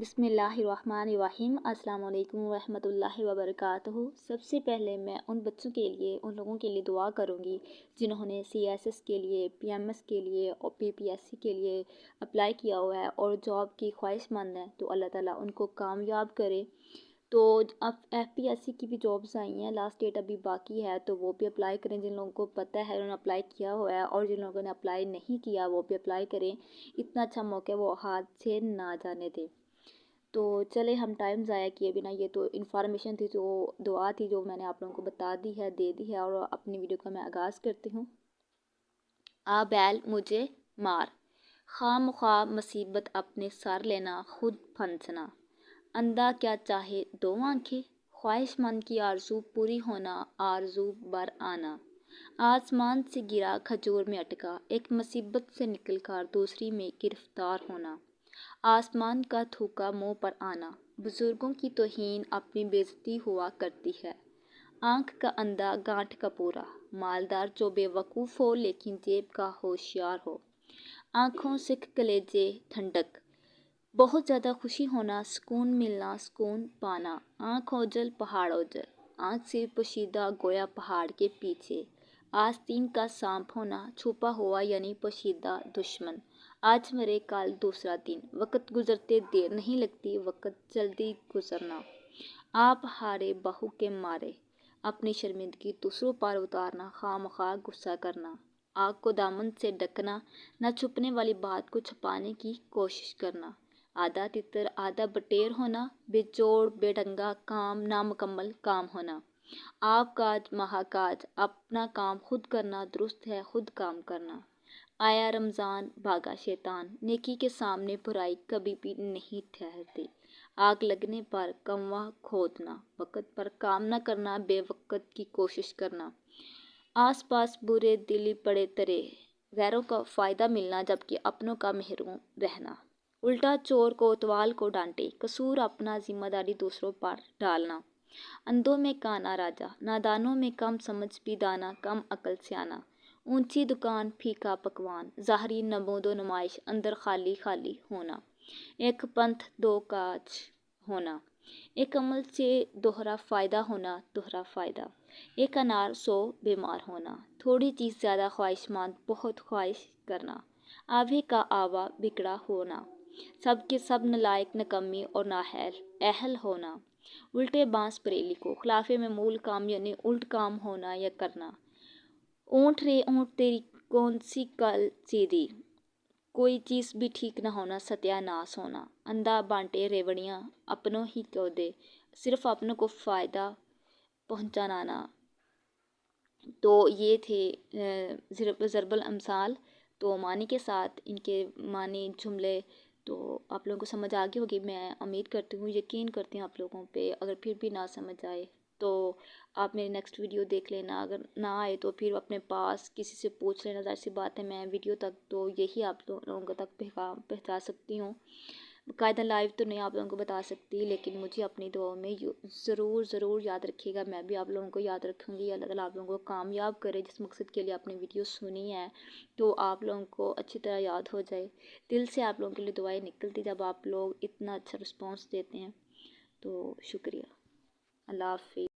بسم اللہ الرحمن الرحیم۔ السلام علیکم ورحمۃ اللہ وبرکاتہ۔ سب سے پہلے میں ان بچوں کے لیے، ان لوگوں کے لیے دعا کروں گی جنہوں نے CSS کے لیے، PMS کے لیے اور PPSC کے لیے اپلائی کیا ہوا ہے اور جاب کی خواہش مند ہیں، تو اللہ تعالیٰ ان کو کامیاب کرے۔ تو اب FPSC کی بھی جابس آئی ہیں، لاسٹ ڈیٹ ابھی باقی ہے، تو وہ بھی اپلائی کریں جن لوگوں کو پتہ ہے، انہوں نے اپلائی کیا ہوا ہے، اور جن لوگوں نے اپلائی نہیں کیا وہ بھی اپلائی کریں۔ اتنا اچھا موقع وہ ہاتھ سے نہ جانے دیں۔ تو چلے ہم ٹائم ضائع کیے بنا، یہ تو انفارمیشن تھی، جو دعا تھی جو میں نے آپ لوگوں کو بتا دی ہے، دے دی ہے، اور اپنی ویڈیو کا میں آغاز کرتی ہوں۔ آ بیل مجھے مار، خواہ مخواہ مصیبت اپنے سر لینا، خود پھنسنا۔ اندھا کیا چاہے دو آنکھیں، خواہش مند کی آرزو پوری ہونا، آرزو بر آنا۔ آسمان سے گرا کھجور میں اٹکا، ایک مصیبت سے نکل کر دوسری میں گرفتار ہونا۔ آسمان کا تھوکا منہ پر آنا، بزرگوں کی توہین اپنی بے عزتی ہوا کرتی ہے۔ آنکھ کا اندھا گانٹھ کا پورا، مالدار جو بے وقوف ہو لیکن جیب کا ہوشیار ہو۔ آنکھوں سکھ کلیجے ٹھنڈک، بہت زیادہ خوشی ہونا، سکون ملنا، سکون پانا۔ آنکھ اوجل پہاڑ اوجل، آنکھ سے پوشیدہ گویا پہاڑ کے پیچھے۔ آستین کا سانپ ہونا، چھپا ہوا یعنی پوشیدہ دشمن۔ آج مرے کل دوسرا دن، وقت گزرتے دیر نہیں لگتی، وقت جلدی گزرنا۔ آپ ہارے بہو کے مارے، اپنی شرمندگی دوسروں پر اتارنا، خواہ مخواہ غصہ کرنا۔ آگ کو دامن سے ڈھکنا، نہ چھپنے والی بات کو چھپانے کی کوشش کرنا۔ آدھا تتر آدھا بٹیر ہونا، بے جوڑ بے ڈھنگا کام، نامکمل کام ہونا۔ آپ کاج مہاکاج، اپنا کام خود کرنا، درست ہے خود کام کرنا۔ آیا رمضان بھاگا شیطان، نیکی کے سامنے برائی کبھی بھی نہیں ٹھہرتی۔ آگ لگنے پر کنواں کھودنا، وقت پر کام نہ کرنا، بے وقت کی کوشش کرنا۔ آس پاس برے دلی پڑے ترے، غیروں کا فائدہ ملنا جبکہ اپنوں کا محروم رہنا۔ الٹا چور کوتوال کو ڈانٹے، قصور اپنا ذمہ داری دوسروں پر ڈالنا۔ اندھوں میں کانا راجا، نادانوں میں کم سمجھ بھی دانا، کم عقل سیانا۔ اونچی دکان پھیکا پکوان، ظاہری نمود و نمائش، اندر خالی خالی ہونا۔ ایک پنتھ دو کاج ہونا، ایک عمل سے دوہرا فائدہ ہونا، دوہرا فائدہ۔ ایک انار 100 بیمار ہونا، تھوڑی چیز زیادہ خواہش مند، بہت خواہش کرنا۔ آوے کا آوا بگڑا ہونا، سب کے سب نالائق نکمی اور نااہل ہونا۔ الٹے بانس بریلی کو، خلاف معمول کام یعنی الٹ کام ہونا یا کرنا۔ اونٹ رے اونٹ تیری کون سی کل سیدھی، کوئی چیز بھی ٹھیک نہ ہونا، ستیہ ناش ہونا۔ اندھا بانٹے ریوڑیاں، اپنوں ہی کو دے، صرف اپنوں کو فائدہ پہنچانا۔ تو یہ تھے ضرب الامثال، تو معنی کے ساتھ ان کے معنی جملے تو آپ لوگوں کو سمجھ آ گئی ہوگی، میں امید کرتی ہوں، یقین کرتی ہوں آپ لوگوں پہ۔ اگر پھر بھی نہ سمجھ آئے تو آپ میری نیکسٹ ویڈیو دیکھ لینا، اگر نہ آئے تو پھر اپنے پاس کسی سے پوچھ لینا، ظاہر سی بات ہے میں ویڈیو تک تو یہی آپ لوگوں تک پہنچا سکتی ہوں، باقاعدہ لائیو تو نہیں آپ لوگوں کو بتا سکتی، لیکن مجھے اپنی دعاؤں میں ضرور ضرور یاد رکھیے گا، میں بھی آپ لوگوں کو یاد رکھوں گی۔ اللہ تعالیٰ آپ لوگوں کو کامیاب کرے، جس مقصد کے لیے آپ نے ویڈیو سنی ہے تو آپ لوگوں کو اچھی طرح یاد ہو جائے۔ دل سے آپ لوگوں کے لیے دعائیں نکلتی جب آپ لوگ اتنا اچھا رسپانس دیتے ہیں، تو شکریہ۔ اللہ حافظ۔